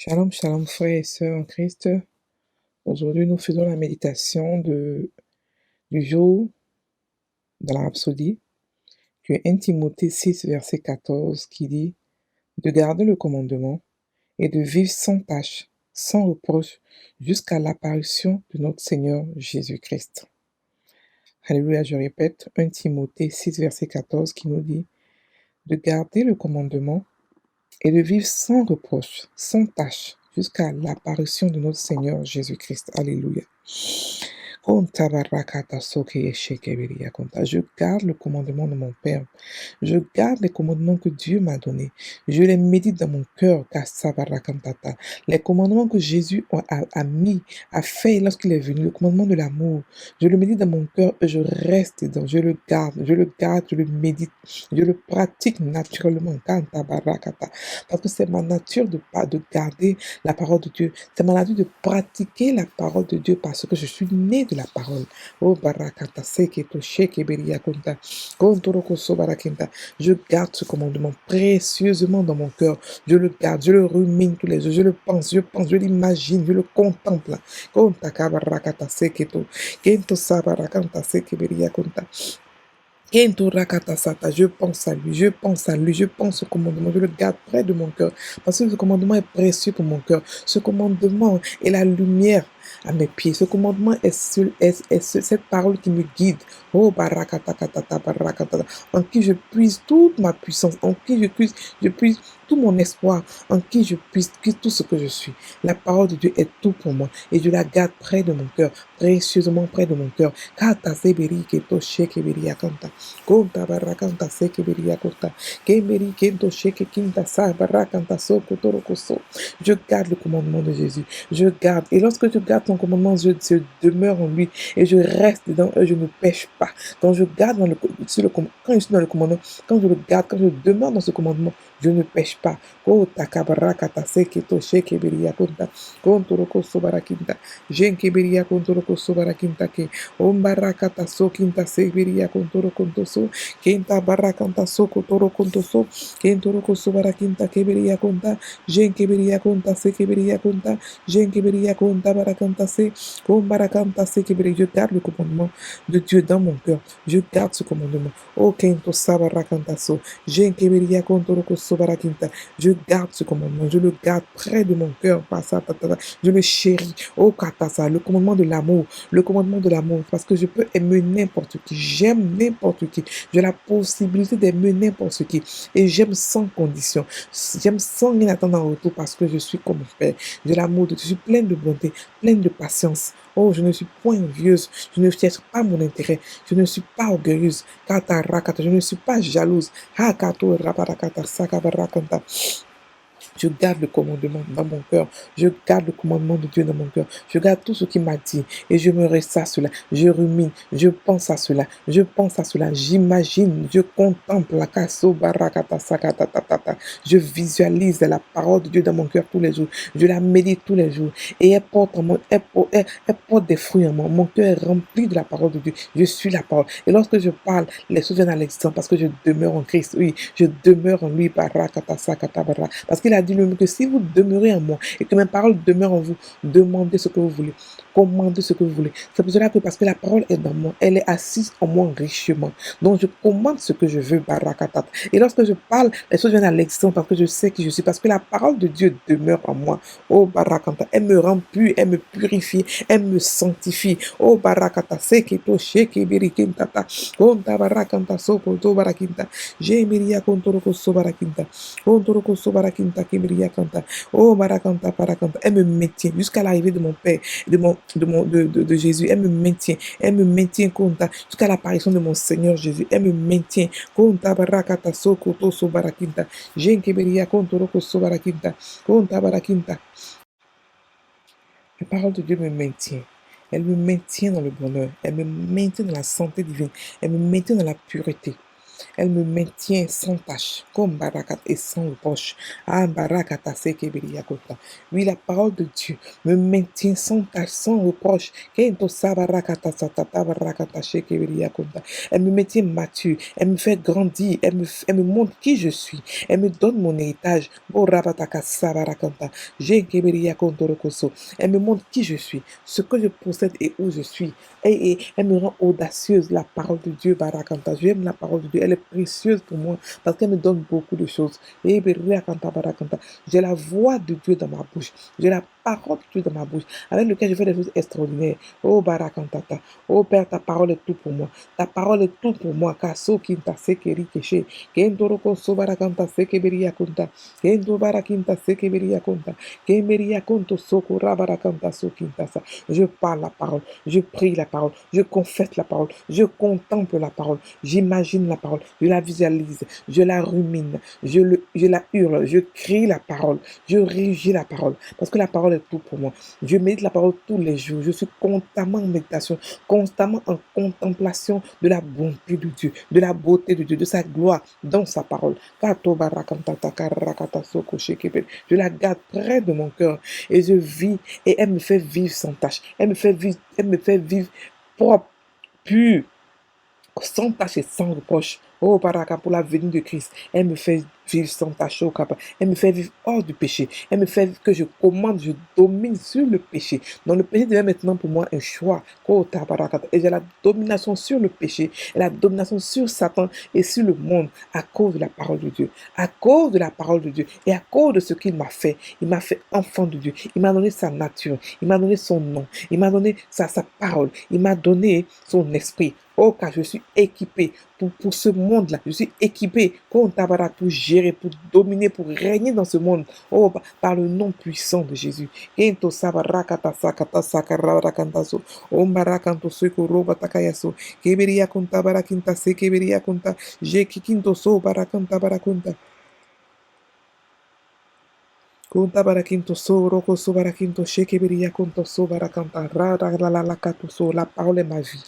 Shalom, shalom, frères et sœurs en Christ. Aujourd'hui, nous faisons la méditation du jour dans la Rhapsodie, qui est 1 Timothée 6, verset 14, qui dit de garder le commandement et de vivre sans tâche, sans reproche, jusqu'à l'apparition de notre Seigneur Jésus-Christ. Alléluia, je répète, 1 Timothée 6, verset 14, qui nous dit de garder le commandement et de vivre sans reproche, sans tâche, jusqu'à l'apparition de notre Seigneur Jésus-Christ. Alléluia. Je garde le commandement de mon Père. Je garde les commandements que Dieu m'a donnés. Je les médite dans mon cœur. Les commandements que Jésus a fait lorsqu'il est venu, le commandement de l'amour. Je le médite dans mon cœur et je reste dedans. Je le garde, je le médite. Je le pratique naturellement. Parce que c'est ma nature de garder la parole de Dieu. C'est ma nature de pratiquer la parole de Dieu parce que je suis né de la parole. Oh barakata seketo sheke beria konta. Kontoroko so barakinta. Je garde ce commandement précieusement dans mon cœur. Je le garde, je le rumine tous les jours. Je l'imagine, je le contemple. Konta kabarakata seketo. Kento sabarakanta seke beria konta. Je pense à lui, je pense à lui, je pense au commandement, je le garde près de mon cœur, parce que ce commandement est précieux pour mon cœur. Ce commandement est la lumière à mes pieds. Ce commandement est cette parole qui me guide. Oh, barakatakatata, barakatata, en qui je puise toute ma puissance, en qui je puise tout mon espoir, en qui je puise tout ce que je suis. La parole de Dieu est tout pour moi et je la garde près de mon cœur, précieusement près de mon cœur. Kata seberi keto shekeberi akanta. Konta barakanta sekeberi akota. Kemberi kento sheke kinta sa barakanta so kotoro koso. Je garde le commandement de Jésus. Je garde. Et lorsque je garde son commandement, je demeure en lui et je reste dedans et je ne pêche pas. Quand je garde quand je suis dans le commandement, quand je le garde, quand je demeure dans ce commandement, je ne pêche pas. Oh, takabarakata seketo shekeberia konta. Kontoroko sobarakinta. Jenkeberia kontoroko sobarakinta ke. Ombarakata sokinta seberia kontoro kontoso. Kenta barakanta sokotoro kontoso. Kentoroko sobarakinta keberia konta. Jenkeberia konta sekeberia konta. Jenkeberia konta barakanta se. Kombarakanta sekeberia. Je garde le commandement de Dieu dans mon cœur. Je garde ce commandement. Oh, kento sabarakanta so. Jenkeberia kontoroko sobarakinta. Je garde ce commandement. Je le garde près de mon cœur. Je le chéris. Oh, katasa. Le commandement de l'amour. Le commandement de l'amour. Parce que je peux aimer n'importe qui. J'aime n'importe qui. J'ai la possibilité d'aimer n'importe qui. Et j'aime sans condition. J'aime sans rien attendre en retour parce que je suis comme mon Père. J'ai l'amour de Dieu. Je suis pleine de bonté, pleine de patience. Oh, je ne suis point envieuse. Je ne cherche pas mon intérêt. Je ne suis pas orgueilleuse. Je ne suis pas jalouse. Je garde le commandement dans mon cœur. Je garde le commandement de Dieu dans mon cœur. Je garde tout ce qu'il m'a dit. Et je me reste à cela. Je rumine. Je pense à cela. Je pense à cela. J'imagine. Je contemple la kaso barakata sakata tatata. Je visualise la parole de Dieu dans mon cœur tous les jours. Je la médite tous les jours. Et elle porte des fruits en moi. Mon cœur est rempli de la parole de Dieu. Je suis la parole. Et lorsque je parle, les choses viennent à l'existence parce que je demeure en Christ. Oui, je demeure en lui. Barakata sakata bara. Parce qu'il a dit lui-même que si vous demeurez en moi et que mes paroles demeurent en vous, demandez ce que vous voulez, commandez ce que vous voulez. C'est pour cela que parce que la parole est dans moi, elle est assise en moi richement. Donc je commande ce que je veux, barakatat. Et lorsque je parle, les choses viennent à l'existence parce que je sais qui je suis, parce que la parole de Dieu demeure en moi. Oh barakata, elle me rend pure, elle me purifie, elle me sanctifie. Oh barakata, seketo sheke birikintata, konta barakanta sokoto barakinta, jemiria kontoroko so barakinta, kontoroko so barakinta. Oh, Barakanta, Parakanta. Elle me maintient jusqu'à l'arrivée de mon Père, de Jésus. Elle me maintient. Elle me maintient Konta, jusqu'à l'apparition de mon Seigneur Jésus. Elle me maintient. Konta, Barakata, Sokoto, Sobarakinta. Jenkeberia, Kontoroko, Sobarakinta. Konta, Barakinta. La parole de Dieu me maintient. Elle me maintient dans le bonheur. Elle me maintient dans la santé divine. Elle me maintient dans la pureté. Elle me maintient sans tâche, comme barakat et sans reproche. Ah, barakata sekebiriyakota. Oui, la parole de Dieu me maintient sans tâche, sans reproche. Kento sabarakata satata barakata shekebiriyakota. Elle me maintient mature, elle me fait grandir, elle me montre qui je suis, elle me donne mon héritage. Oh, rabataka sabarakanta. Jenkebiriyakondorokoso. Elle me montre qui je suis, ce que je possède et où je suis. Et elle me rend audacieuse, la parole de Dieu, barakanta. J'aime la parole de Dieu, elle est précieuse pour moi parce qu'elle me donne beaucoup de choses. Eh, berakanta, barakanta. J'ai la voix de Dieu dans ma bouche, j'ai la parole de Dieu dans ma bouche, avec lequel je fais des choses extraordinaires. Oh, barakantata. Oh, Père, ta parole est tout pour moi. Ta parole est tout pour moi. Kaso kinta sekeri keshe. Kendoroko so barakanta sekeberi yakunta. Kendo barakinta sekeberi yakunta. Kemeri yakunto soko rabarakanta so kintasa. Je parle la parole, je prie la parole, je confesse la parole, je contemple la parole, j'imagine la parole, je la visualise, je la rumine, je la hurle, je crie la parole, je régis la parole, parce que la parole est tout pour moi. Je médite la parole tous les jours, je suis constamment en méditation, constamment en contemplation de la bonté de Dieu, de la beauté de Dieu, de sa gloire dans sa parole. Je la garde près de mon cœur et je vis et elle me fait vivre sans tâche. Elle me fait vivre propre, pur, sans tâche et sans reproche. Oh, Baraka, pour la venue de Christ, elle me fait vivre sans tâche, oh, Kappa. Elle me fait vivre hors du péché. Elle me fait que je commande, je domine sur le péché. Donc le péché devient maintenant pour moi un choix. Oh, Tabaraka. Et j'ai la domination sur le péché, et la domination sur Satan et sur le monde à cause de la parole de Dieu. À cause de la parole de Dieu et à cause de ce qu'il m'a fait. Il m'a fait enfant de Dieu. Il m'a donné sa nature. Il m'a donné son nom. Il m'a donné sa parole. Il m'a donné son esprit. Oh, car je suis équipé pour ce monde-là. Je suis équipé pour gérer, pour dominer, pour régner dans ce monde. Oh, par le nom puissant de Jésus. Ento sabarakata sakata sakarakantaso. Ombarakanto seko takayaso. Keberia kunta barakinta se keberia kunta. Je kikinto so barakanta barakunta. Kunta barakinto so roko so barakinto shekeberia kunto so barakanta. Rada la la la kato so. La parole est ma vie.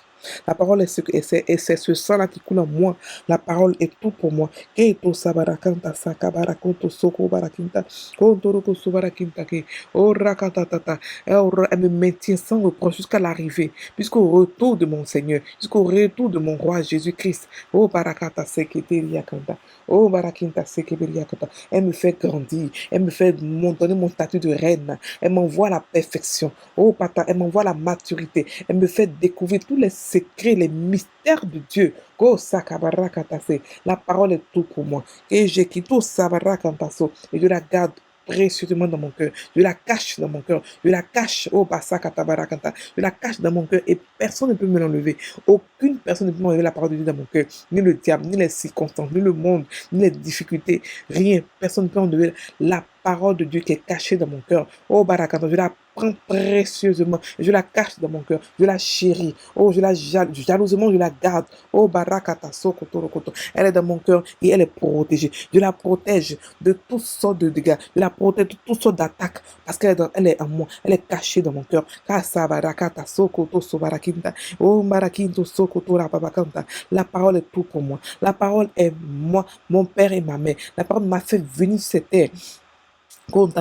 La parole est c'est ce sang-là qui coule en moi. La parole est tout pour moi. Keto sabarakanta sakabarakonto soko barakinta. Kontoroko sobarakinta ke. Oh rakatatata. Elle me maintient sans reproche jusqu'à l'arrivée. Jusqu'au retour de mon Seigneur. Jusqu'au retour de mon roi Jésus-Christ. Oh barakata seketeliakanta. Oh barakinta sekebeliakanta. Elle me fait grandir. Elle me fait donner mon statut de reine. Elle m'envoie la perfection. Oh papa, elle m'envoie la maturité. Elle me fait découvrir tous les secrets, les mystères de Dieu. Go sakabarakatase. La parole est tout pour moi. Et j'ai quitté sabarakantaso. Et je la garde précieusement dans mon cœur. Je la cache dans mon cœur. Je la cache. Oh basakatabarakanta. Je la cache dans mon cœur et personne ne peut me l'enlever. Aucune personne ne peut m'enlever la parole de Dieu dans mon cœur. Ni le diable, ni les circonstances, ni le monde, ni les difficultés. Rien. Personne ne peut enlever la parole de Dieu qui est cachée dans mon cœur. Oh barakanta. Je la prends précieusement. Je la cache dans mon cœur. Je la chéris. Oh, jalousement, je la garde. Oh, barakata sokotorokoto. Elle est dans mon cœur et elle est protégée. Je la protège de toutes sortes de dégâts. Je la protège de toutes sortes d'attaques parce elle est en moi. Elle est cachée dans mon cœur. Kasa barakata sokoto sobarakinta. Oh, barakinto sokoto rapabakanta. La parole est tout pour moi. La parole est moi, mon père et ma mère. La parole m'a fait venir sur cette terre.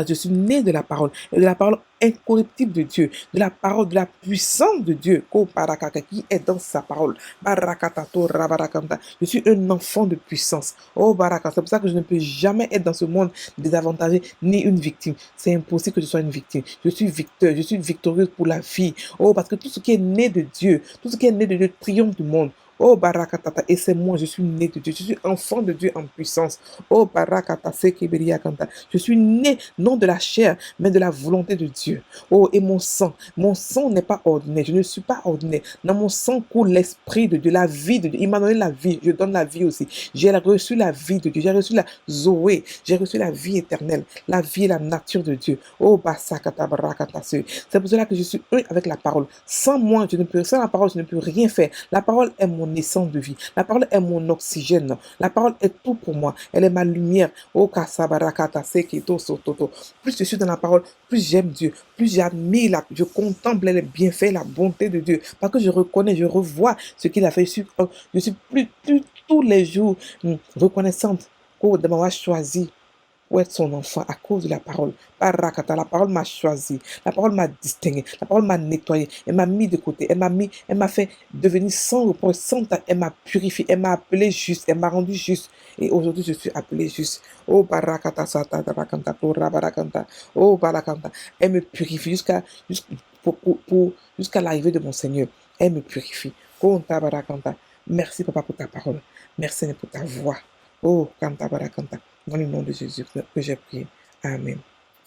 Je suis né de la parole, et de la parole incorruptible de Dieu, de la parole de la puissance de Dieu, qui est dans sa parole. Je suis un enfant de puissance. Oh Baraka, c'est pour ça que je ne peux jamais être dans ce monde désavantagé ni une victime. C'est impossible que je sois une victime. Je suis victeur, je suis victorieuse pour la vie. Oh, parce que tout ce qui est né de Dieu, tout ce qui est né de Dieu triomphe du monde. Oh Barakatata, et c'est moi, je suis né de Dieu, je suis enfant de Dieu en puissance. Oh Barakata, Sekeberiakanta, je suis né non de la chair, mais de la volonté de Dieu. Oh, et mon sang n'est pas ordinaire, je ne suis pas ordinaire. Dans mon sang coule l'esprit de Dieu, la vie de Dieu. Il m'a donné la vie, je donne la vie aussi. J'ai reçu la vie de Dieu, j'ai reçu la Zoé, j'ai reçu la vie éternelle, la vie et la nature de Dieu. Oh Basakata Barakata, c'est pour cela que je suis un avec la parole. Sans moi, sans la parole, je ne peux rien faire. La parole est mon mon essence de vie. La parole est mon oxygène. La parole est tout pour moi. Elle est ma lumière. Oh, kasabarakata seketo sototo. Plus je suis dans la parole, plus j'aime Dieu, plus j'admire, je contemple les bienfaits, la bonté de Dieu. Parce que je reconnais, je revois ce qu'il a fait. Je suis plus tous les jours reconnaissante de m'avoir choisi pour être son enfant à cause de la parole. Barakata, la parole m'a choisi, la parole m'a distingué, la parole m'a nettoyé, elle m'a mis de côté, elle m'a fait devenir sans reproche, sans tache, elle m'a purifié, elle m'a appelé juste, elle m'a rendu juste. Et aujourd'hui, je suis appelé juste. Oh, Barakata, Sata, Barakanta, Tora, Barakanta. Oh, Barakanta. Elle me purifie jusqu'à l'arrivée de mon Seigneur. Elle me purifie. Konta, Barakanta. Merci, Papa, pour ta parole. Merci, Seigneur, pour ta voix. Oh, Kanta, Barakanta. Dans le nom de Jésus que j'ai prié. Amen.